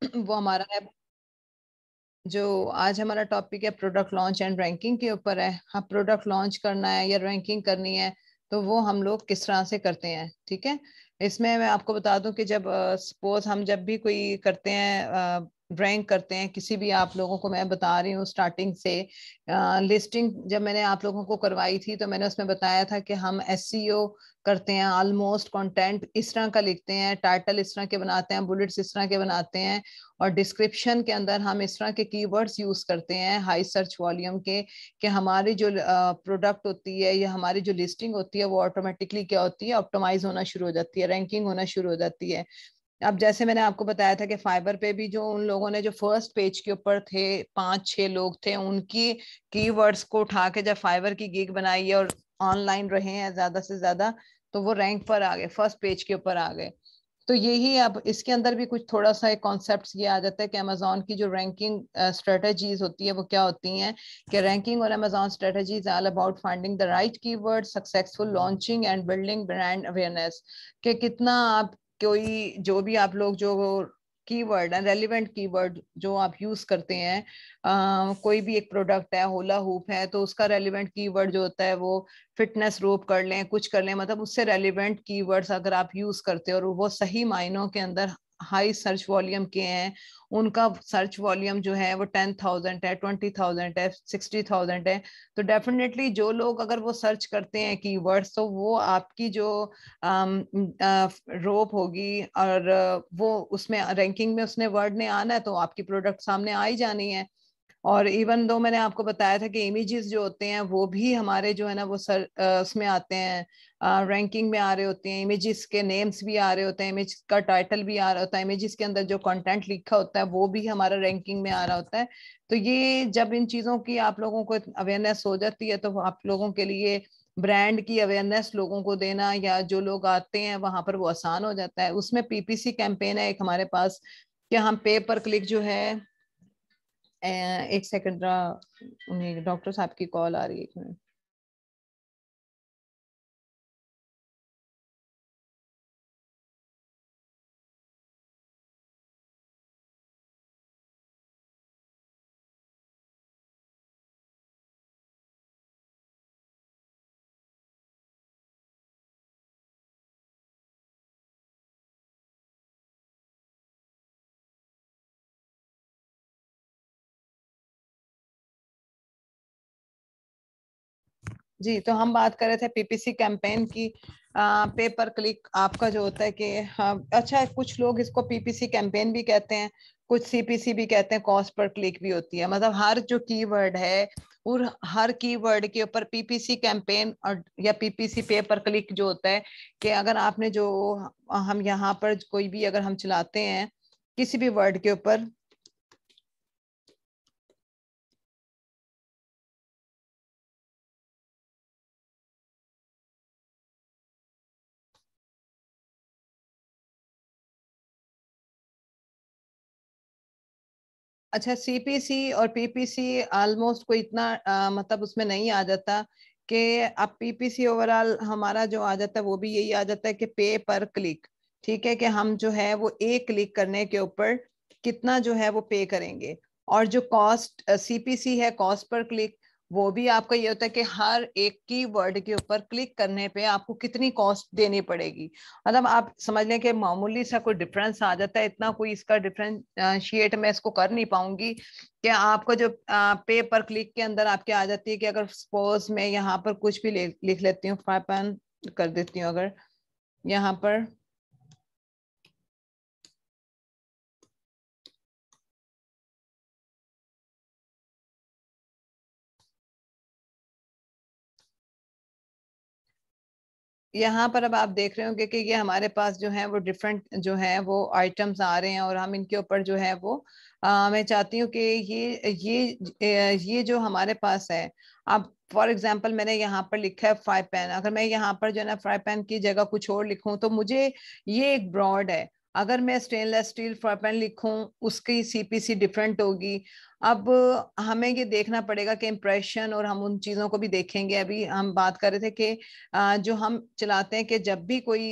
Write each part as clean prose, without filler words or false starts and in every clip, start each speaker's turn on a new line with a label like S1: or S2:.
S1: वो हमारा है, जो आज हमारा टॉपिक है प्रोडक्ट लॉन्च एंड रैंकिंग के ऊपर है। हाँ, प्रोडक्ट लॉन्च करना है या रैंकिंग करनी है तो वो हम लोग किस तरह से करते हैं, ठीक है। इसमें मैं आपको बता दूं कि जब सपोज हम जब भी कोई करते हैं, रैंक करते हैं किसी भी, आप लोगों को मैं बता रही हूँ स्टार्टिंग से, लिस्टिंग जब मैंने आप लोगों को करवाई थी तो मैंने उसमें बताया था कि हम एसईओ करते हैं, ऑलमोस्ट कंटेंट इस तरह का लिखते हैं, टाइटल इस तरह के बनाते हैं, बुलेट्स इस तरह के बनाते हैं, और डिस्क्रिप्शन के अंदर हम इस तरह के कीवर्ड्स यूज करते हैं हाई सर्च वॉल्यूम के, कि हमारी जो प्रोडक्ट होती है या हमारी जो लिस्टिंग होती है वो ऑटोमेटिकली क्या होती है, ऑप्टिमाइज होना शुरू हो जाती है, रैंकिंग होना शुरू हो जाती है। अब जैसे मैंने आपको बताया था कि फाइबर पे भी जो उन लोगों ने जो फर्स्ट पेज के ऊपर थे, 5-6 लोग थे, उनकी कीवर्ड्स को उठा के जब फाइबर की गिग बनाई है और ऑनलाइन रहे हैं ज्यादा से ज्यादा, तो वो रैंक पर आ गए, फर्स्ट पेज के ऊपर आ गए। तो यही, अब इसके अंदर भी कुछ थोड़ा सा एक कॉन्सेप्ट ये आ जाता है कि अमेजोन की जो रैंकिंग स्ट्रेटजीज होती है वो क्या होती हैं, कि रैंकिंग और Amazon strategies all about finding the right keyword, successful launching and building brand awareness, कि कितना आप कोई जो भी आप लोग जो कीवर्ड है, रेलिवेंट कीवर्ड जो आप यूज करते हैं, कोई भी एक प्रोडक्ट है, होला हुप है, तो उसका रेलिवेंट कीवर्ड जो होता है वो फिटनेस रोप कर लें, कुछ कर लें, मतलब उससे रेलिवेंट कीवर्ड्स अगर आप यूज करते हो और वो सही मायनों के अंदर हाई सर्च वॉल्यूम के हैं, उनका सर्च वॉल्यूम जो है वो 10,000 है, 20,000 है, 60,000 है, तो डेफिनेटली जो लोग अगर वो सर्च करते हैं कीवर्ड्स तो वो आपकी जो रोप होगी, और वो उसमें रैंकिंग में उसने वर्ड ने आना है तो आपकी प्रोडक्ट सामने आ ही जानी है। और इवन दो मैंने आपको बताया था कि इमेजेस जो होते हैं वो भी हमारे जो है ना वो उसमें आते हैं, रैंकिंग में आ रहे होते हैं, इमेजेस के नेम्स भी आ रहे होते हैं, इमेज का टाइटल भी आ रहा होता है, इमेजेस के अंदर जो कंटेंट लिखा होता है वो भी हमारा रैंकिंग में आ रहा होता है। तो ये जब इन चीजों की आप लोगों को अवेयरनेस हो जाती है तो आप लोगों के लिए ब्रांड की अवेयरनेस लोगों को देना या जो लोग आते हैं वहां पर वो आसान हो जाता है। उसमें पीपीसी कैंपेन है एक हमारे पास, कि हम पे पर क्लिक जो है, एक सेकंड, उन्हीं डॉक्टर साहब की कॉल आ रही है, एक मिनट। जी, तो हम बात कर रहे थे पीपीसी कैंपेन की। पे पर क्लिक आपका जो होता है कि, हाँ अच्छा, कुछ लोग इसको पीपीसी कैंपेन भी कहते हैं, कुछ सीपीसी भी कहते हैं, कॉस्ट पर क्लिक भी होती है, मतलब हर जो कीवर्ड है और हर कीवर्ड के ऊपर पीपीसी कैंपेन और या पीपीसी पे पर क्लिक जो होता है, कि अगर आपने जो, हम यहाँ पर कोई भी अगर हम चलाते हैं किसी भी वर्ड के ऊपर, अच्छा सीपीसी और पीपीसी ऑलमोस्ट कोई इतना मतलब उसमें नहीं आ जाता, कि अब पीपीसी ओवरऑल हमारा जो आ जाता है वो भी यही आ जाता है कि पे पर क्लिक, ठीक है, कि हम जो है वो एक क्लिक करने के ऊपर कितना जो है वो पे करेंगे। और जो कॉस्ट सीपीसी है, कॉस्ट पर क्लिक, वो भी आपका ये होता है कि हर एक की वर्ड के ऊपर क्लिक करने पे आपको कितनी कॉस्ट देनी पड़ेगी। मतलब आप समझ लें कि मामूली सा कोई डिफरेंस आ जाता है, इतना कोई इसका डिफरेंशिएट मैं इसको कर नहीं पाऊंगी, कि आपको जो पे पर क्लिक के अंदर आपके आ जाती है, कि अगर सपोज मैं यहाँ पर कुछ भी लिख लेती हूँ, 5 कर देती हूँ अगर यहाँ पर, यहाँ पर अब आप देख रहे होंगे कि ये हमारे पास जो है वो डिफरेंट जो है वो आइटम्स आ रहे हैं, और हम इनके ऊपर जो है वो मैं चाहती हूँ कि ये जो हमारे पास है, अब फॉर एग्जांपल मैंने यहाँ पर लिखा है फ्राई पैन, अगर मैं यहाँ पर जो है ना फ्राई पैन की जगह कुछ और लिखूं तो मुझे, ये एक ब्रॉड है। अगर मैं स्टेनलेस स्टील फ्राई पैन लिखूं, उसकी सीपीसी डिफरेंट होगी। अब हमें ये देखना पड़ेगा कि इम्प्रेशन, और हम उन चीजों को भी देखेंगे। अभी हम बात कर रहे थे कि जो हम चलाते हैं कि जब भी कोई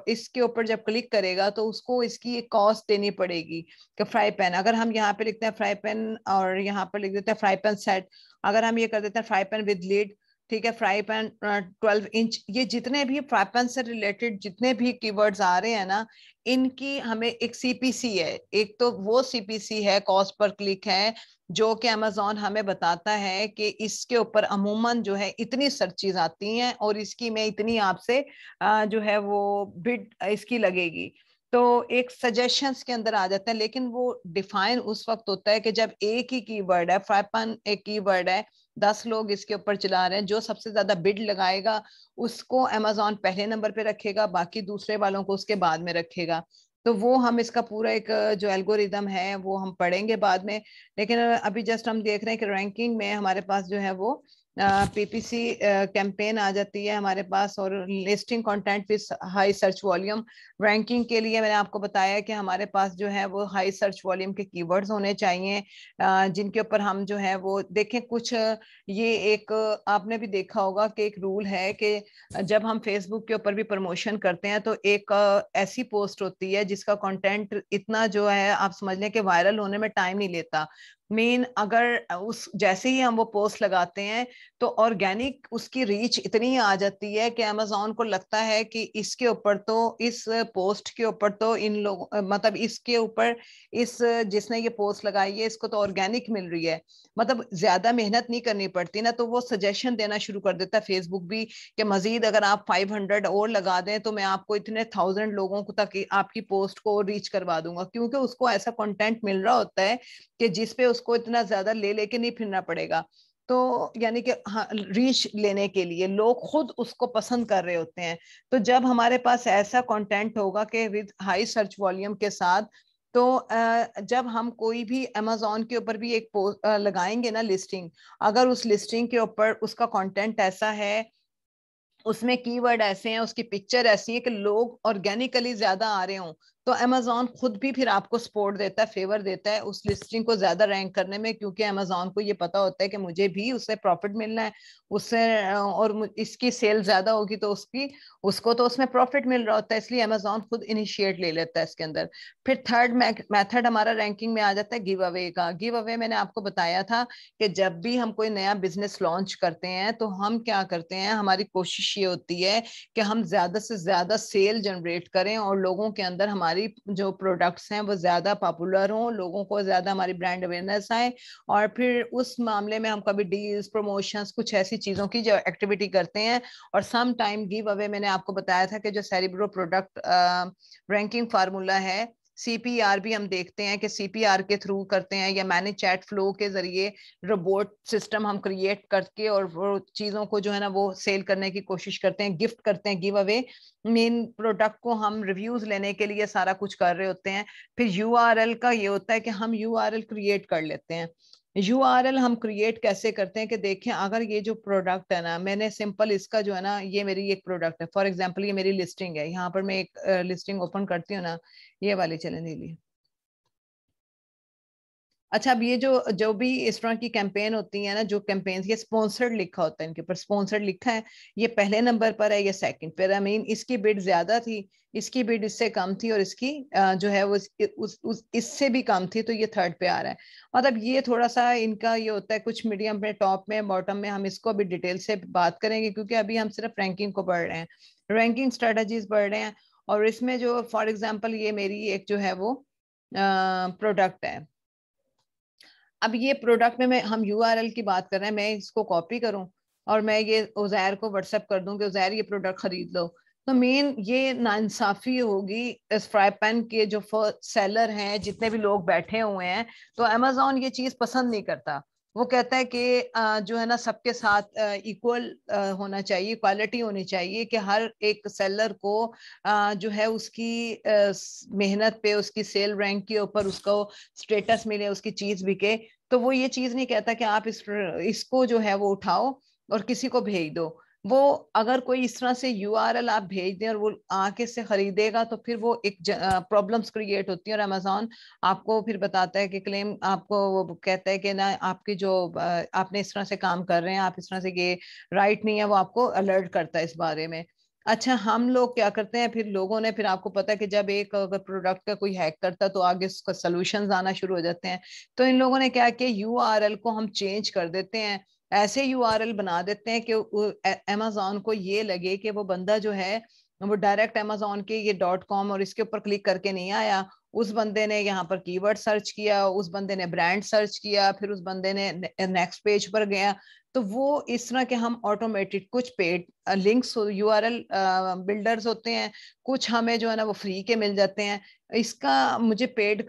S1: इसके ऊपर जब क्लिक करेगा तो उसको इसकी एक कॉस्ट देनी पड़ेगी। कि फ्राई पैन, अगर हम यहाँ पे लिखते हैं फ्राई पैन और यहाँ पर लिख देते हैं फ्राई पैन सेट, अगर हम ये कर देते हैं फ्राई पैन विद लीड, ठीक है, फ्राई पैन 12 इंच, ये जितने भी फ्राई पैन से रिलेटेड जितने भी कीवर्ड्स आ रहे हैं ना, इनकी हमें एक सीपीसी है। एक तो वो सीपीसी है, कॉस्ट पर क्लिक है, जो कि अमेजोन हमें बताता है कि इसके ऊपर अमूमन जो है इतनी सर्चेज आती हैं और इसकी मैं इतनी आपसे जो है वो बिड इसकी लगेगी। तो एक सजेशंस के अंदर आ जाता है, लेकिन वो डिफाइन उस वक्त होता है कि जब एक ही कीवर्ड है, फ्राई पैन एक कीवर्ड है, 10 लोग इसके ऊपर चला रहे हैं, जो सबसे ज्यादा बिड लगाएगा उसको अमेजोन पहले नंबर पे रखेगा, बाकी दूसरे वालों को उसके बाद में रखेगा। तो वो हम इसका पूरा एक जो एल्गोरिदम है वो हम पढ़ेंगे बाद में। लेकिन अभी जस्ट हम देख रहे हैं कि रैंकिंग में हमारे पास जो है वो पीपीसी कैंपेन आ जाती है हमारे पास, और listing content with high search volume. Ranking के लिए मैंने आपको बताया कि हमारे पास जो है वो हाई सर्च वॉल्यूम के कीवर्ड्स होने चाहिए, जिनके ऊपर हम जो है वो देखें। कुछ ये एक आपने भी देखा होगा कि एक रूल है कि जब हम फेसबुक के ऊपर भी प्रमोशन करते हैं तो एक ऐसी पोस्ट होती है जिसका कंटेंट इतना जो है आप समझ लें कि वायरल होने में टाइम नहीं लेता। मेन अगर उस जैसे ही हम वो पोस्ट लगाते हैं तो ऑर्गेनिक उसकी रीच इतनी आ जाती है कि अमेजोन को लगता है कि इसके ऊपर तो, इस पोस्ट के ऊपर तो इन लोग मतलब इसके ऊपर इस जिसने ये पोस्ट लगाई है इसको तो ऑर्गेनिक मिल रही है, मतलब ज्यादा मेहनत नहीं करनी पड़ती ना, तो वो सजेशन देना शुरू कर देता है फेसबुक भी कि मजीद अगर आप 500 और लगा दें तो मैं आपको इतने 1000 लोगों को तक आपकी पोस्ट को रीच करवा दूंगा, क्योंकि उसको ऐसा कंटेंट मिल रहा होता है कि जिसपे उसको इतना ज्यादा ले लेके नहीं फिरना पड़ेगा। तो यानी कि हाँ, रीच लेने के लिए लोग खुद उसको पसंद कर रहे होते हैं। तो जब हमारे पास ऐसा कंटेंट होगा कि विद हाई सर्च वॉल्यूम के साथ, तो जब हम कोई भी अमेजोन के ऊपर भी एक पोस्ट लगाएंगे ना लिस्टिंग, अगर उस लिस्टिंग के ऊपर उसका कंटेंट ऐसा है, उसमें कीवर्ड ऐसे हैं, उसकी पिक्चर ऐसी है कि लोग ऑर्गेनिकली ज्यादा आ रहे हों, तो अमेजोन खुद भी फिर आपको सपोर्ट देता है, फेवर देता है उस लिस्टिंग को ज्यादा रैंक करने में, क्योंकि अमेजोन को ये पता होता है कि मुझे भी उससे प्रॉफिट मिलना है, उससे और इसकी सेल ज्यादा होगी तो उसकी उसको तो उसमें प्रॉफिट मिल रहा होता है, इसलिए अमेजोन खुद इनिशिएट ले लेता है इसके अंदर। फिर थर्ड मेथड हमारा रैंकिंग में आ जाता है गिव अवे का। गिव अवे मैंने आपको बताया था कि जब भी हम कोई नया बिजनेस लॉन्च करते हैं तो हम क्या करते हैं, हमारी कोशिश ये होती है कि हम ज्यादा से ज्यादा सेल जनरेट करें और लोगों के अंदर हमारी जो प्रोडक्ट्स हैं वो ज्यादा पॉपुलर हों, लोगों को ज्यादा हमारी ब्रांड अवेयरनेस आए, और फिर उस मामले में हम कभी डील्स, प्रमोशंस, कुछ ऐसी चीजों की जो एक्टिविटी करते हैं। और सम टाइम गिव अवे मैंने आपको बताया था कि जो सेरिब्रो प्रोडक्ट रैंकिंग फार्मूला है, सीपीआर भी हम देखते हैं कि सीपीआर के थ्रू करते हैं, या मैनेज चैट फ्लो के जरिए रोबोट सिस्टम हम क्रिएट करके और वो चीजों को जो है ना वो सेल करने की कोशिश करते हैं, गिफ्ट करते हैं, गिव अवे। मेन प्रोडक्ट को हम रिव्यूज लेने के लिए सारा कुछ कर रहे होते हैं। फिर यूआरएल का ये होता है कि हम यूआरएल क्रिएट कर लेते हैं। यूआरएल हम क्रिएट कैसे करते हैं कि देखें, अगर ये जो प्रोडक्ट है ना, मैंने सिंपल इसका जो है ना, ये मेरी एक प्रोडक्ट है, फॉर एग्जांपल ये मेरी लिस्टिंग है, यहाँ पर मैं एक लिस्टिंग ओपन करती हूँ ना, ये वाली चलें लीजिए। अच्छा, अब ये जो जो भी इस तरह की कैंपेन होती है ना, जो कैंपेन, ये स्पॉन्सर्ड लिखा होता है, इनके ऊपर स्पॉन्सर्ड लिखा है, ये पहले नंबर पर है, ये सेकंड पर। आई मीन इसकी बिड ज्यादा थी, इसकी बिड इससे कम थी, और इसकी जो है वो इससे भी कम थी, तो ये थर्ड पे आ रहा है। मतलब ये थोड़ा सा इनका ये होता है, कुछ मीडियम में, टॉप में, बॉटम में, हम इसको अभी डिटेल से बात करेंगे, क्योंकि अभी हम सिर्फ रैंकिंग को पढ़ रहे हैं, रैंकिंग स्ट्रेटजीज पढ़ रहे हैं। और इसमें जो फॉर एग्जाम्पल ये मेरी एक जो है वो प्रोडक्ट है। अब ये प्रोडक्ट में हम यूआरएल की बात कर रहे हैं, मैं इसको कॉपी करूं और मैं ये उजैर को व्हाट्सएप कर दूं कि उजैर ये प्रोडक्ट खरीद लो, तो मेन ये नाइंसाफी होगी इस फ्राई पैन के जो सेलर हैं, जितने भी लोग बैठे हुए हैं। तो अमेजोन ये चीज पसंद नहीं करता, वो कहता है कि जो है ना सबके साथ इक्वल होना चाहिए, क्वालिटी होनी चाहिए, कि हर एक सेलर को जो है उसकी मेहनत पे, उसकी सेल रैंक के ऊपर उसको स्टेटस मिले, उसकी चीज बिके। तो वो ये चीज नहीं कहता कि आप इसको जो है वो उठाओ और किसी को भेज दो। वो अगर कोई इस तरह से यूआरएल आप भेज दें और वो आके से खरीदेगा तो फिर वो एक प्रॉब्लम्स क्रिएट होती है, और अमेजोन आपको फिर बताता है कि क्लेम, आपको वो कहता है कि ना आपकी जो आपने इस तरह से काम कर रहे हैं, आप इस तरह से ये राइट नहीं है, वो आपको अलर्ट करता है इस बारे में। अच्छा, हम लोग क्या करते हैं फिर, लोगों ने फिर, आपको पता है कि जब एक अगर प्रोडक्ट का कोई हैक करता है तो आगे उसका सोल्यूशन आना शुरू हो जाते हैं। तो इन लोगों ने क्या किया, यूआरएल को हम चेंज कर देते हैं, ऐसे यूआरएल बना देते हैं कि अमेजोन को ये लगे कि वो बंदा जो है वो डायरेक्ट अमेजोन के ये .com और इसके ऊपर क्लिक करके नहीं आया, उस बंदे ने यहाँ पर कीवर्ड सर्च किया, उस बंदे ने ब्रांड सर्च किया, फिर उस बंदे ने नेक्स्ट पेज पर गया। तो वो इस तरह के हम ऑटोमेटेड कुछ पेड लिंक्स यूआरएल बिल्डर्स होते हैं, कुछ हमें जो है ना वो फ्री के मिल जाते हैं। इसका मुझे पेड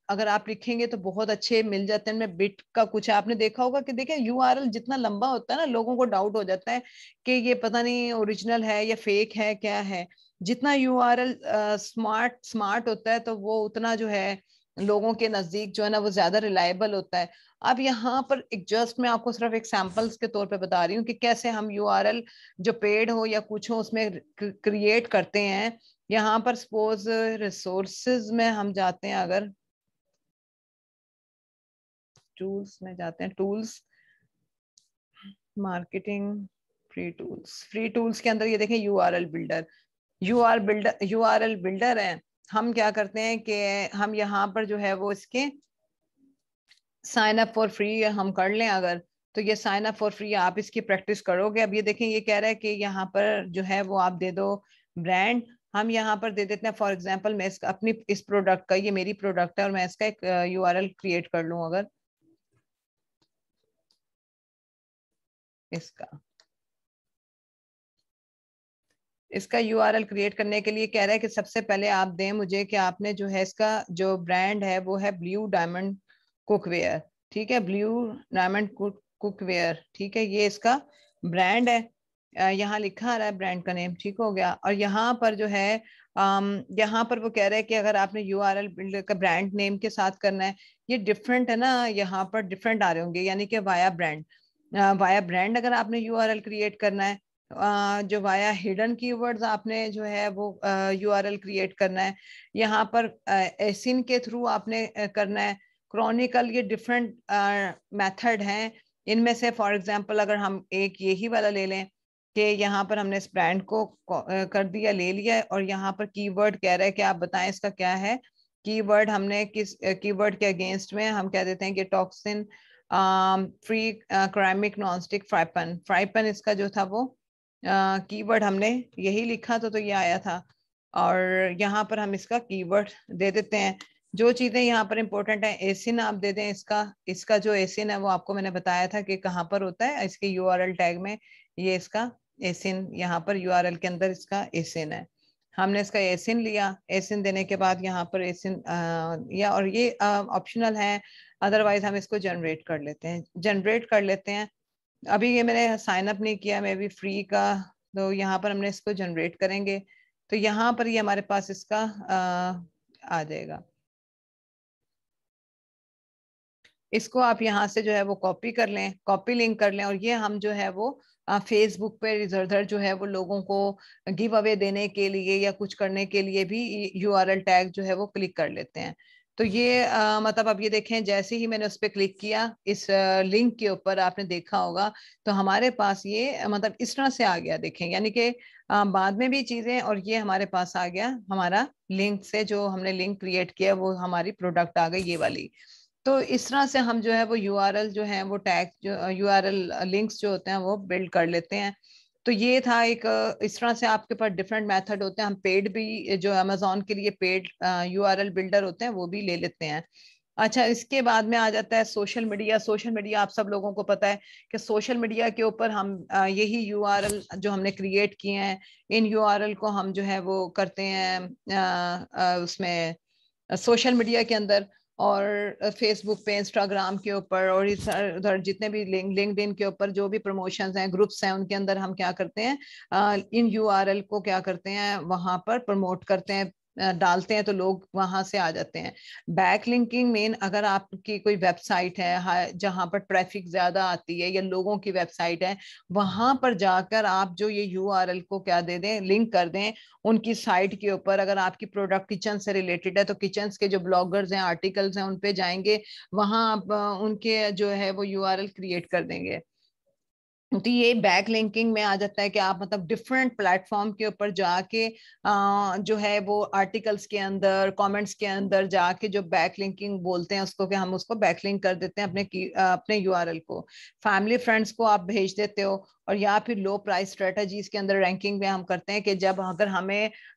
S1: अगर आप लिखेंगे तो बहुत अच्छे मिल जाते हैं। मैं बिट का कुछ है, आपने देखा होगा कि देखें यूआरएल जितना लंबा होता है ना, लोगों को डाउट हो जाता है कि ये पता नहीं ओरिजिनल है या फेक है क्या है। जितना यूआरएल स्मार्ट स्मार्ट होता है तो वो उतना जो है लोगों के नजदीक जो है ना वो ज्यादा रिलायबल होता है। अब यहाँ पर एक जस्ट मैं आपको सिर्फ एक सैंपल्स के तौर पे बता रही हूँ कि कैसे हम यूआरएल जो पेड हो या कुछ हो उसमें क्रिएट करते हैं। यहाँ पर सपोज रिसोर्सेज में हम जाते हैं, अगर टूल्स में जाते हैं, टूल्स, मार्केटिंग, फ्री टूल्स के अंदर ये देखें यूआरएल बिल्डर, यूआरएल बिल्डर है। हम क्या करते हैं कि हम यहाँ पर जो है वो इसके साइन अप फॉर फ्री हम कर लें अगर, तो ये साइन अप फॉर फ्री आप इसकी प्रैक्टिस करोगे। अब ये देखें, ये कह रहा है कि यहाँ पर जो है वो आप दे दो ब्रांड, हम यहाँ पर दे देते हैं फॉर एग्जांपल मैं इसका अपनी इस प्रोडक्ट का, ये मेरी प्रोडक्ट है और मैं इसका एक यूआरएल क्रिएट कर लूँ अगर, इसका इसका यूआरएल क्रिएट करने के लिए कह रहा है कि सबसे पहले आप दें मुझे कि आपने जो है इसका जो ब्रांड है वो है ब्लू डायमंड कुकवेयर, ठीक है, ब्लू डायमंड कुकवेयर, ठीक है, ये इसका ब्रांड है। यहाँ लिखा आ रहा है ब्रांड का नेम, ठीक हो गया। और यहाँ पर जो है यहाँ पर वो कह रहे हैं कि अगर आपने यूआरएल बिल्डर का ब्रांड नेम के साथ करना है, ये डिफरेंट है ना, यहाँ पर डिफरेंट आ रहे होंगे, यानी कि वाया ब्रांड अगर आपने यूआरएल क्रिएट करना है, जो वाया हिडन कीवर्ड्स आपने जो है वो यूआरएल क्रिएट करना है, यहाँ पर एसिन के थ्रू आपने करना है, क्रॉनिकल, ये डिफरेंट मेथड हैं। इनमें से फॉर एग्जांपल अगर हम एक यही वाला ले लें कि यहाँ पर हमने इस ब्रांड को कर दिया, ले लिया, और यहाँ पर कीवर्ड कह रहा है कि आप बताएं इसका क्या है कीवर्ड, हमने किस कीवर्ड के अगेंस्ट में हम कह देते हैं कि टॉक्सिन फ्री क्राइमिक नॉनस्टिक फ्राईपन, फ्राईपन इसका जो था वो कीवर्ड हमने यही लिखा तो ये आया था। और यहाँ पर हम इसका कीवर्ड दे देते हैं। जो चीजें यहाँ पर इंपॉर्टेंट है, एसिन आप दे दें, इसका इसका जो एसिन है वो आपको मैंने बताया था कि कहाँ पर होता है, इसके यूआरएल टैग में ये इसका एसिन, यहाँ पर यूआरएल के अंदर इसका एसिन है। हमने इसका एसिन लिया, एसिन देने के बाद यहाँ पर एसिन या, और ये ऑप्शनल है, अदरवाइज हम इसको जनरेट कर लेते हैं। अभी ये मैंने साइन अप नहीं किया, मैं भी फ्री का, तो यहाँ पर हमने इसको जनरेट करेंगे तो यहाँ पर ये हमारे पास इसका आ जाएगा। इसको आप यहाँ से जो है वो कॉपी कर लें, कॉपी लिंक कर लें, और ये हम जो है वो फेसबुक पे इधर जो है वो लोगों को गिव अवे देने के लिए या कुछ करने के लिए भी यूआरएल टैग जो है वो क्लिक कर लेते हैं। तो ये मतलब अब ये देखें, जैसे ही मैंने उस पर क्लिक किया इस लिंक के ऊपर, आपने देखा होगा तो हमारे पास ये मतलब इस तरह से आ गया, देखें, यानी कि बाद में भी चीजें, और ये हमारे पास आ गया हमारा लिंक से, जो हमने लिंक क्रिएट किया वो हमारी प्रोडक्ट आ गई ये वाली। तो इस तरह से हम जो है वो यूआरएल जो है वो टैग जो यूआरएल लिंक्स जो होते हैं वो बिल्ड कर लेते हैं। तो ये था एक इस तरह से आपके पास डिफरेंट मेथड होते हैं। हम पेड भी, जो अमेजोन के लिए पेड यूआरएल बिल्डर होते हैं वो भी ले लेते हैं। अच्छा, इसके बाद में आ जाता है सोशल मीडिया। सोशल मीडिया आप सब लोगों को पता है कि सोशल मीडिया के ऊपर हम यही यूआरएल जो हमने क्रिएट किए हैं, इन यूआरएल को हम जो है वो करते हैं उसमें सोशल मीडिया के अंदर, और फेसबुक पे, इंस्टाग्राम के ऊपर, और इधर जितने भी लिंक्डइन के ऊपर जो भी प्रमोशंस हैं, ग्रुप्स हैं, उनके अंदर हम क्या करते हैं, इन यूआरएल को क्या करते हैं वहां पर प्रमोट करते हैं, डालते हैं तो लोग वहां से आ जाते हैं। बैक लिंकिंग मेन, अगर आपकी कोई वेबसाइट है जहां पर ट्रैफिक ज्यादा आती है या लोगों की वेबसाइट है, वहां पर जाकर आप जो ये यूआरएल को क्या दे दें, लिंक कर दें उनकी साइट के ऊपर। अगर आपकी प्रोडक्ट किचन से रिलेटेड है तो किचन के जो ब्लॉगर्स हैं, आर्टिकल्स हैं, उन पे जाएंगे, वहां आप उनके जो है वो यूआरएल क्रिएट कर देंगे। तो ये बैक लिंकिंग में आ जाता है कि आप मतलब डिफरेंट प्लेटफॉर्म के ऊपर जाके जो है वो आर्टिकल्स के अंदर, कमेंट्स के अंदर जाके जो बैक लिंकिंग बोलते हैं उसको, कि हम उसको बैक लिंक कर देते हैं अपने यूआरएल को। फैमिली फ्रेंड्स को आप भेज देते हो। और या फिर लो प्राइस स्ट्रेटजीज के अंदर रैंकिंग में हम करते हैं कि जब अगर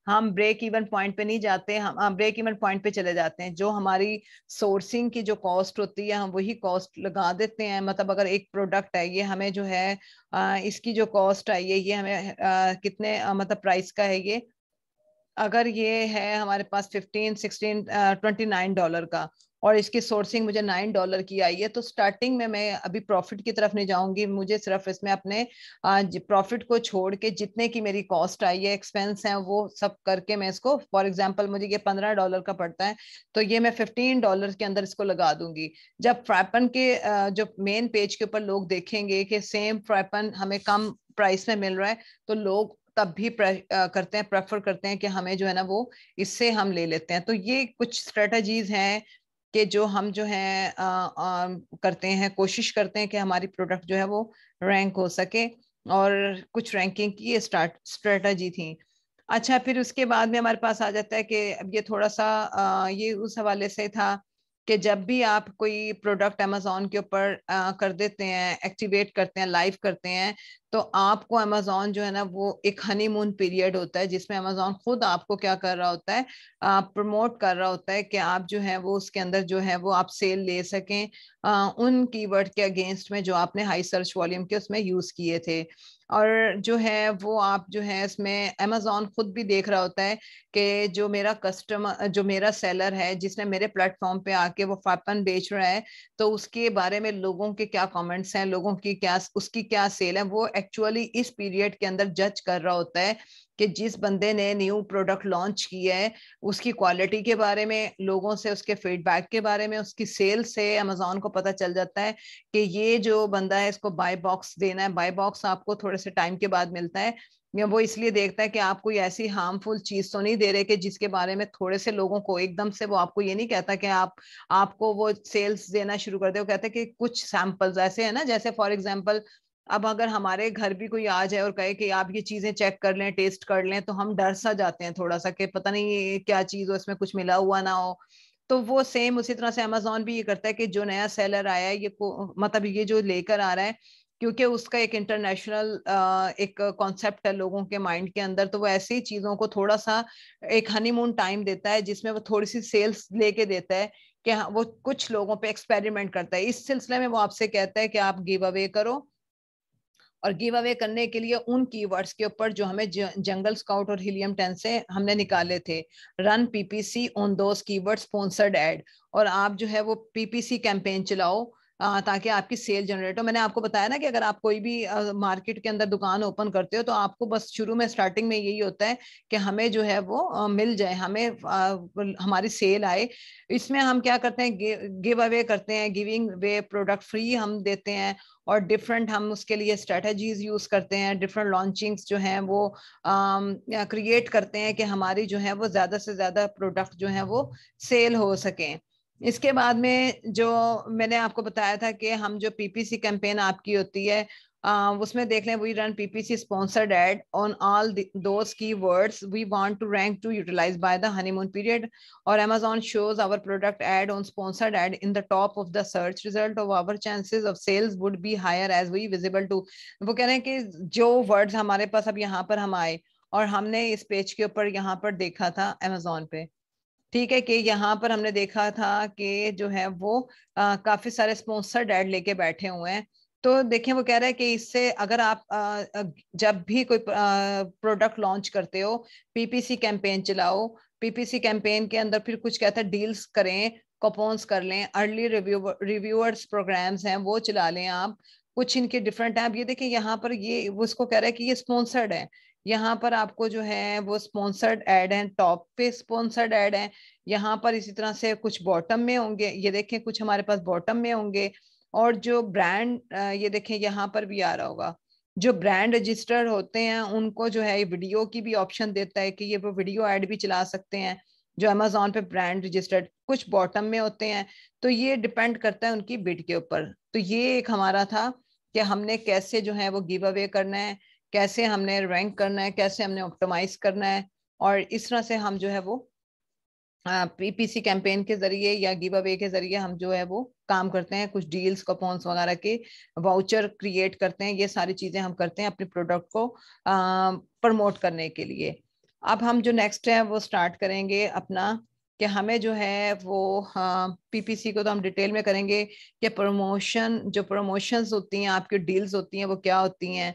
S1: हम ब्रेक इवन पॉइंट पे नहीं जाते, हम ब्रेक इवन पॉइंट पे चले जाते हैं, जो हमारी सोर्सिंग की जो कॉस्ट होती है हम वही कॉस्ट लगा देते हैं। मतलब अगर एक प्रोडक्ट है, ये हमें जो है इसकी जो कॉस्ट आई है ये हमें कितने मतलब प्राइस का है ये, अगर ये है हमारे पास 29 का, और इसकी सोर्सिंग मुझे $9 की आई है, तो स्टार्टिंग में मैं अभी प्रॉफिट की तरफ नहीं जाऊंगी, मुझे सिर्फ इसमें अपने प्रॉफिट को छोड़ के जितने की मेरी कॉस्ट आई है, एक्सपेंस है, वो सब करके मैं इसको, फॉर एग्जांपल मुझे ये $15 का पड़ता है, तो ये मैं $15 के अंदर इसको लगा दूंगी। जब फ्रैपन के जो मेन पेज के ऊपर लोग देखेंगे कि सेम फ्रैपन हमें कम प्राइस में मिल रहा है, तो लोग तब भी करते हैं, प्रेफर करते हैं कि हमें जो है ना वो इससे हम ले लेते हैं। तो ये कुछ स्ट्रेटजीज हैं कि जो हम जो है करते हैं, कोशिश करते हैं कि हमारी प्रोडक्ट जो है वो रैंक हो सके। और कुछ रैंकिंग की ये स्ट्रेटजी थी। अच्छा, फिर उसके बाद में हमारे पास आ जाता है कि अब ये थोड़ा सा ये उस हवाले से था कि जब भी आप कोई प्रोडक्ट अमेजोन के ऊपर कर देते हैं, एक्टिवेट करते हैं, लाइव करते हैं, तो आपको अमेजोन जो है ना वो एक हनीमून पीरियड होता है जिसमें अमेजोन खुद आपको क्या कर रहा होता है, प्रमोट कर रहा होता है कि आप जो है वो उसके अंदर जो है वो आप सेल ले सकें उन कीवर्ड के अगेंस्ट में जो आपने हाई सर्च वॉल्यूम के उसमें यूज किए थे। और जो है वो आप जो है इसमें अमेजोन खुद भी देख रहा होता है कि जो मेरा कस्टमर, जो मेरा सेलर है जिसने मेरे प्लेटफॉर्म पे आके वो फापन बेच रहा है, तो उसके बारे में लोगों के क्या कमेंट्स हैं, लोगों की क्या, उसकी क्या सेल है, वो एक्चुअली इस पीरियड के अंदर जज कर रहा होता है कि जिस बंदे ने न्यू प्रोडक्ट लॉन्च किया है उसकी क्वालिटी के बारे में, लोगों से उसके फीडबैक के बारे में, उसकी सेल से अमेजोन को पता चल जाता है कि ये जो बंदा है इसको बाय बॉक्स देना है। बाय बॉक्स आपको थोड़े से टाइम के बाद मिलता है, या वो इसलिए देखता है कि आप कोई ऐसी हार्मफुल चीज तो नहीं दे रहे कि जिसके बारे में थोड़े से लोगों को एकदम से, वो आपको ये नहीं कहता कि आपको वो सेल्स देना शुरू कर दे, वो कहता है कि कुछ सैंपल्स ऐसे है ना, जैसे फॉर एग्जांपल अब अगर हमारे घर भी कोई आ जाए और कहे कि आप ये चीजें चेक कर लें, टेस्ट कर लें, तो हम डर सा जाते हैं थोड़ा सा कि पता नहीं ये क्या चीज हो, इसमें कुछ मिला हुआ ना हो। तो वो सेम उसी तरह से अमेजोन भी ये करता है कि जो नया सेलर आया है ये मतलब ये जो लेकर आ रहा है, क्योंकि उसका एक इंटरनेशनल एक कॉन्सेप्ट है लोगों के माइंड के अंदर, तो वो ऐसी ही चीजों को थोड़ा सा एक हनीमून टाइम देता है जिसमें वो थोड़ी सी सेल्स लेके देता है कि हाँ, वो कुछ लोगों पे एक्सपेरिमेंट करता है। इस सिलसिले में वो आपसे कहता है कि आप गिव अवे करो, और गिव अवे करने के लिए उन कीवर्ड्स के ऊपर जो हमें जंगल स्काउट और हीलियम 10 से हमने निकाले थे, run PPC on those keyword sponsored ad, और आप जो है वो पीपीसी कैंपेन चलाओ ताकि आपकी सेल जनरेट हो। मैंने आपको बताया ना कि अगर आप कोई भी मार्केट के अंदर दुकान ओपन करते हो तो आपको बस शुरू में स्टार्टिंग में यही होता है कि हमें जो है वो मिल जाए, हमें हमारी सेल आए। इसमें हम क्या करते हैं, गिव अवे करते हैं, गिविंग वे प्रोडक्ट फ्री हम देते हैं, और डिफरेंट हम उसके लिए स्ट्रेटजीज यूज करते हैं, डिफरेंट लॉन्चिंग्स जो हैं वो क्रिएट करते हैं कि हमारी जो है वो ज्यादा से ज्यादा प्रोडक्ट जो है वो सेल हो सके। इसके बाद में जो मैंने आपको बताया था कि हम जो पीपीसी कैंपेन आपकी होती है उसमें देख लें, we run PPC sponsored ad on all those keywords we want to rank to utilize by the honeymoon period, और Amazon shows our product ad on sponsored ad in the top of the search result of our chances of sales would be higher as we visible to। वो कह रहे हैं कि जो words हमारे पास अब यहाँ पर हम आए और हमने इस पेज के ऊपर यहाँ पर देखा था Amazon पे, ठीक है, कि यहाँ पर हमने देखा था कि जो है वो काफी सारे स्पॉन्सर्ड एड लेके बैठे हुए हैं। तो देखें, वो कह रहा है कि इससे अगर आप जब भी कोई प्रोडक्ट लॉन्च करते हो, पीपीसी कैंपेन चलाओ, पीपीसी कैंपेन के अंदर फिर कुछ कहता है डील्स करें, कूपन्स कर लें, अर्ली रिव्यूअर्स प्रोग्राम्स हैं वो चला लें आप, कुछ इनके डिफरेंट हैं। अब ये देखिए यहाँ पर ये वो उसको कह रहा है कि ये स्पॉन्सर्ड है, यहाँ पर आपको जो है वो स्पॉन्सर्ड ऐड है, टॉप पे स्पॉन्सर्ड ऐड है। यहाँ पर इसी तरह से कुछ बॉटम में होंगे, ये देखें कुछ हमारे पास बॉटम में होंगे। और जो ब्रांड, ये देखें यहाँ पर भी आ रहा होगा, जो ब्रांड रजिस्टर्ड होते हैं उनको जो है वीडियो की भी ऑप्शन देता है कि ये वो वीडियो ऐड भी चला सकते हैं, जो अमेजोन पे ब्रांड रजिस्टर्ड, कुछ बॉटम में होते हैं। तो ये डिपेंड करता है उनकी बिड के ऊपर। तो ये एक हमारा था कि हमने कैसे जो है वो गिव अवे करना है, कैसे हमने रैंक करना है, कैसे हमने ऑप्टिमाइज करना है। और इस तरह से हम जो है वो पीपीसी कैंपेन के जरिए या गिव अवे के जरिए हम जो है वो काम करते हैं, कुछ डील्स कूपन्स वगैरह के वाउचर क्रिएट करते हैं। ये सारी चीजें हम करते हैं अपने प्रोडक्ट को प्रमोट करने के लिए। अब हम जो नेक्स्ट है वो स्टार्ट करेंगे अपना, कि हमें जो है वो पीपीसी को तो हम डिटेल में करेंगे कि प्रमोशन, जो प्रमोशंस होती हैं आपकी डील्स होती हैं वो क्या होती हैं,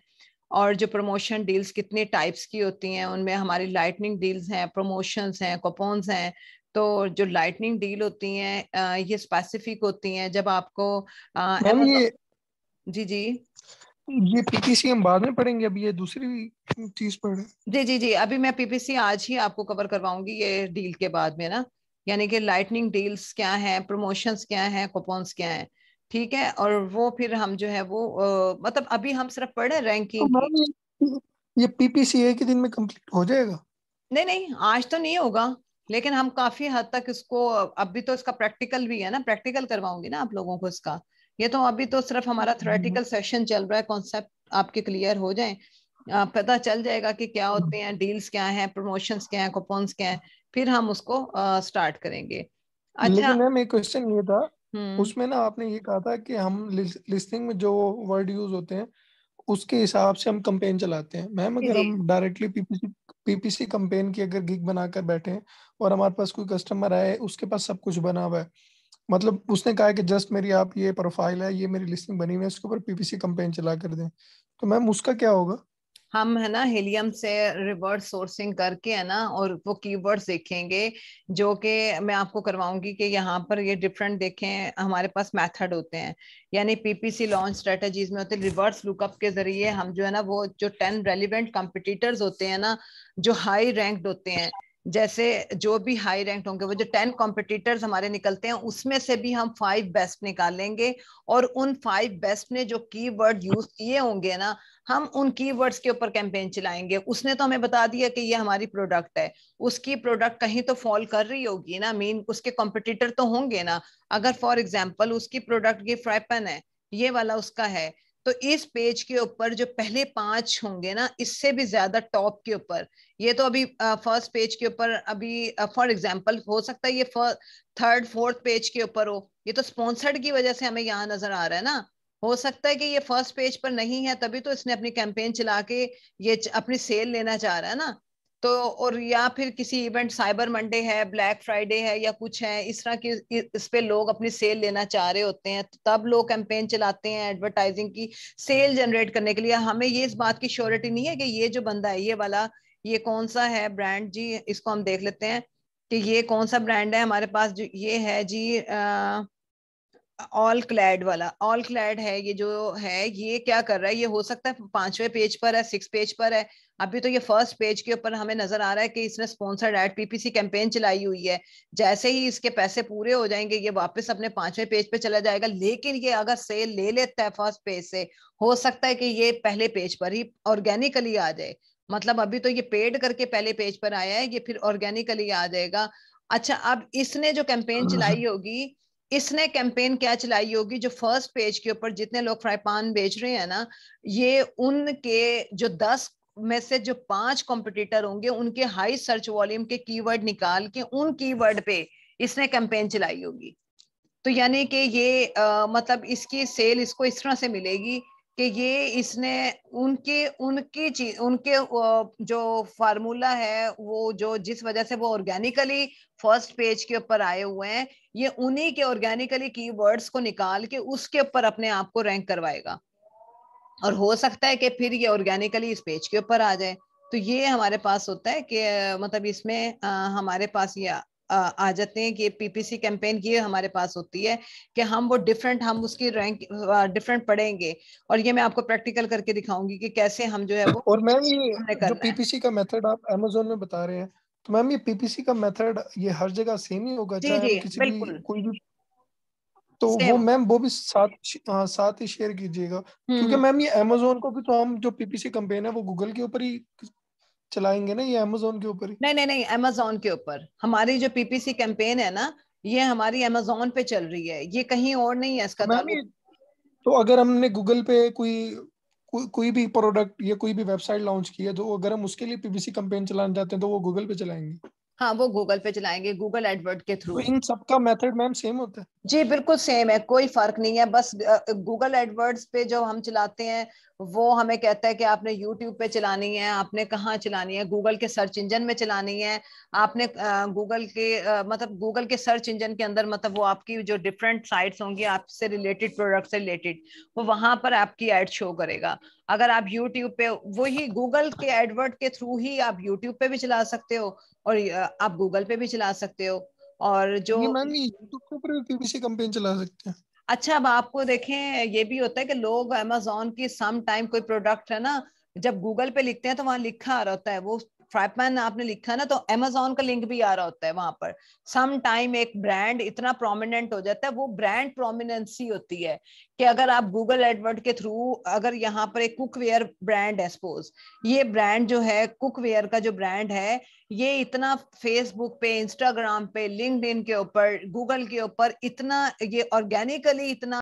S1: और जो प्रमोशन डील्स कितने टाइप्स की होती हैं, उनमें हमारी लाइटनिंग डील्स हैं, प्रमोशंस हैं, कूपन्स हैं। तो जो लाइटनिंग डील होती हैं ये स्पेसिफिक होती हैं जब आपको
S2: मैम
S1: अमेज़न। जी जी
S2: ये पीपीसी हम बाद में पढ़ेंगे, अभी ये दूसरी चीज पढ़े।
S1: जी जी जी अभी मैं पीपीसी आज ही आपको कवर करवाऊंगी ये डील के बाद में ना, यानी कि लाइटनिंग डील्स क्या है, प्रमोशंस क्या है, कूपन्स क्या है। ठीक है, और वो फिर हम जो है वो मतलब अभी हम सिर्फ पढ़े
S2: तो
S1: रैंकिंग की।
S2: मैम ये पीपीसी एक ही दिन में कंप्लीट हो जाएगा?
S1: नहीं नहीं, आज तो नहीं होगा, लेकिन हम काफी हद तक इसको, अभी तो इसका प्रैक्टिकल भी है ना, प्रैक्टिकल करवाऊंगी ना आप लोगों को इसका। ये तो अभी तो सिर्फ हमारा थ्योरेटिकल सेशन चल रहा है, कॉन्सेप्ट आपके क्लियर हो जाए, पता चल जाएगा कि क्या होते हैं डील्स, क्या है प्रमोशंस, क्या है कूपन्स, क्या है, फिर हम उसको स्टार्ट करेंगे। अच्छा।
S2: लेकिन मैम एक क्वेश्चन ये था,
S1: हम्म।
S2: उसमें ना आपने ये कहा था कि हम लिस्टिंग में जो वर्ड यूज होते हैं उसके हिसाब से हम कंपेन चलाते हैं। मैम
S1: जी
S2: अगर
S1: जी
S2: हम डायरेक्टली पीपीसी कंपेन की अगर गिग बनाकर बैठे हैं और हमारे पास कोई कस्टमर आए, उसके पास सब कुछ बना हुआ है, मतलब उसने कहा है कि जस्ट मेरी आप ये प्रोफाइल है, ये मेरी लिस्टिंग बनी हुई है, इसके ऊपर पीपीसी कंपेन चला कर दें, तो मैम उसका क्या होगा?
S1: हम है ना हेलियम से रिवर्स सोर्सिंग करके है ना, और वो कीवर्ड्स देखेंगे जो कि मैं आपको करवाऊंगी कि यहाँ पर ये डिफरेंट देखें, हमारे पास मेथड होते हैं, यानी पीपीसी लॉन्च स्ट्रेटजीज में होते हैं रिवर्स लुकअप के जरिए हम जो है ना वो जो 10 रेलिवेंट कंपिटिटर्स होते हैं ना, जो हाई रैंक्ड होते हैं, जैसे जो भी हाई रैंक होंगे वो जो 10 कॉम्पिटिटर्स हमारे निकलते हैं उसमें से भी हम 5 बेस्ट निकालेंगे। और उन 5 बेस्ट ने जो कीवर्ड यूज किए होंगे ना, हम उन कीवर्ड्स के ऊपर कैंपेन चलाएंगे। उसने तो हमें बता दिया कि ये हमारी प्रोडक्ट है, उसकी प्रोडक्ट कहीं तो फॉल कर रही होगी ना, मीन उसके कॉम्पिटिटर तो होंगे ना। अगर फॉर एग्जांपल उसकी प्रोडक्ट ये फ्राई पैन है, ये वाला उसका है, तो इस पेज के ऊपर जो पहले 5 होंगे ना, इससे भी ज्यादा टॉप के ऊपर, ये तो अभी फर्स्ट पेज के ऊपर अभी फॉर एग्जांपल हो सकता है ये थर्ड फोर्थ पेज के ऊपर हो, ये तो स्पॉन्सर्ड की वजह से हमें यहाँ नजर आ रहा है ना। हो सकता है कि ये फर्स्ट पेज पर नहीं है, तभी तो इसने अपनी कैंपेन चला के ये अपनी सेल लेना चाह रहा है ना। तो और या फिर किसी इवेंट, साइबर मंडे है, ब्लैक फ्राइडे है, या कुछ है इस तरह की, इस पे लोग अपनी सेल लेना चाह रहे होते हैं, तो तब लोग कैंपेन चलाते हैं एडवर्टाइजिंग की, सेल जनरेट करने के लिए। हमें ये इस बात की श्योरिटी नहीं है कि ये जो बंदा है ये वाला, ये कौन सा है ब्रांड जी, इसको हम देख लेते हैं कि ये कौन सा ब्रांड है हमारे पास। जो ये है जी ऑल क्लैड वाला, ऑल क्लैड है ये जो है, ये क्या कर रहा है, ये हो सकता है 5वें पेज पर है, 6 पेज पर है। अभी तो ये फर्स्ट पेज के ऊपर हमें नजर आ रहा है कि इसने स्पॉन्सर्ड एड पीपीसी कैंपेन चलाई हुई है। जैसे ही इसके पैसे पूरे हो जाएंगे ये वापस अपने 5वें पेज पे चला जाएगा, लेकिन ये अगर सेल ले लेता है फर्स्ट पेज से, हो सकता है कि ये पहले पेज पर ही ऑर्गेनिकली आ जाए। मतलब अभी तो ये पेड करके पहले पेज पर आया है, ये फिर ऑर्गेनिकली आ जाएगा। अच्छा, अब इसने जो कैंपेन चलाई होगी, इसने कैंपेन क्या चलाई होगी, जो फर्स्ट पेज के ऊपर जितने लोग फ्राई पान बेच रहे हैं ना, ये उनके जो 10 में से जो 5 कॉम्पिटिटर होंगे उनके हाई सर्च वॉल्यूम के कीवर्ड निकाल के उन कीवर्ड पे इसने कैंपेन चलाई होगी। तो यानी कि ये मतलब इसकी सेल इसको इस तरह से मिलेगी कि ये इसने उनके उनकी चीज, उनके जो फार्मूला है, वो जो जिस वजह से वो ऑर्गेनिकली फर्स्ट पेज के ऊपर आए हुए हैं, ये उन्हीं के ऑर्गेनिकली कीवर्ड्स को निकाल के उसके ऊपर अपने आप को रैंक करवाएगा। और हो सकता है कि फिर ये ऑर्गेनिकली इस पेज के ऊपर आ जाए। तो ये हमारे पास होता है कि मतलब इसमें हमारे पास ये आ जाते हैं कि पीपीसी कैंपेन ये हमारे पास होती है कि हम वो डिफरेंट, हम उसकी रैंक डिफरेंट पढ़ेंगे, और ये मैं आपको प्रैक्टिकल करके दिखाऊंगी कि कैसे हम जो है वो
S2: और मैम ये
S1: हमने
S2: जो
S1: करना है।
S2: पीपीसी का मेथड आप अमेजोन में बता रहे हैं, तो मैम ये पीपीसी का मेथड ये हर जगह सेम ही होगा,
S1: जी
S2: चाहे
S1: जी
S2: हम किसी भी
S1: बिल्कुल
S2: कोई भी, तो वो
S1: सेम।
S2: मैम वो भी साथ, हाँ, साथ ही शेयर कीजिएगा। क्योंकि
S1: हम्म।
S2: मैम ये अमेजोन को भी तो हम जो पीपीसी कंपेन है वो गूगल के ऊपर ही चलाएंगे ना, ये अमेजोन के ऊपर ही।
S1: नहीं नहीं नहीं, अमेजोन के ऊपर हमारी जो पीपीसी कैंपेन है ना, ये हमारी अमेजोन पे चल रही है, ये कहीं और नहीं है इसका
S2: तो मैम
S1: ताल्लुक।
S2: ये, तो अगर हमने गूगल पे कोई भी प्रोडक्ट या कोई भी वेबसाइट लॉन्च की है, तो अगर हम उसके लिए पीपीसी कंपेन चलाना चाहते हैं तो वो गूगल पे चलाएंगे।
S1: हाँ, वो गूगल पे चलाएंगे, गूगल एडवर्ड के
S2: तो
S1: थ्रू।
S2: इन सबका मेथड मैम सेम होता है?
S1: जी बिल्कुल सेम है, कोई फर्क नहीं है। बस गूगल एडवर्ड्स पे जो हम चलाते हैं, वो हमें कहता है कि आपने यूट्यूब पे चलानी है, आपने कहाँ चलानी है, गूगल के सर्च इंजन में चलानी है, आपने गूगल के मतलब गूगल के सर्च इंजन के अंदर, मतलब वो आपकी जो डिफरेंट साइट्स होंगी आपसे रिलेटेड, प्रोडक्ट से रिलेटेड, वो वहां पर आपकी एड शो करेगा। अगर आप यूट्यूब पे, वही गूगल के एडवर्ड के थ्रू ही आप यूट्यूब पे भी चला सकते हो, और आप गूगल पे भी चला सकते हो। और जो,
S2: ये मैम ये यूट्यूब के ऊपर भी पीपीसी कंपेन चला सकते हैं?
S1: अच्छा अब आपको देखें, ये भी होता है कि लोग अमेजोन की सम टाइम कोई प्रोडक्ट है ना, जब गूगल पे लिखते हैं तो वहां लिखा आ रहा होता है, वो फ्राइपैन आपने लिखा है ना, तो अमेजोन का लिंक भी आ रहा होता है वहां पर। सम टाइम एक ब्रांड इतना प्रोमिनेंट हो जाता है, वो ब्रांड प्रोमिनेंसी होती है कि अगर आप गूगल एडवर्ड के थ्रू, अगर यहाँ पर एक कुकवेयर ब्रांड है सपोज, ये ब्रांड जो है कुकवेयर का जो ब्रांड है, ये इतना फेसबुक पे, इंस्टाग्राम पे, लिंक्डइन के ऊपर, गूगल के ऊपर इतना ये ऑर्गेनिकली इतना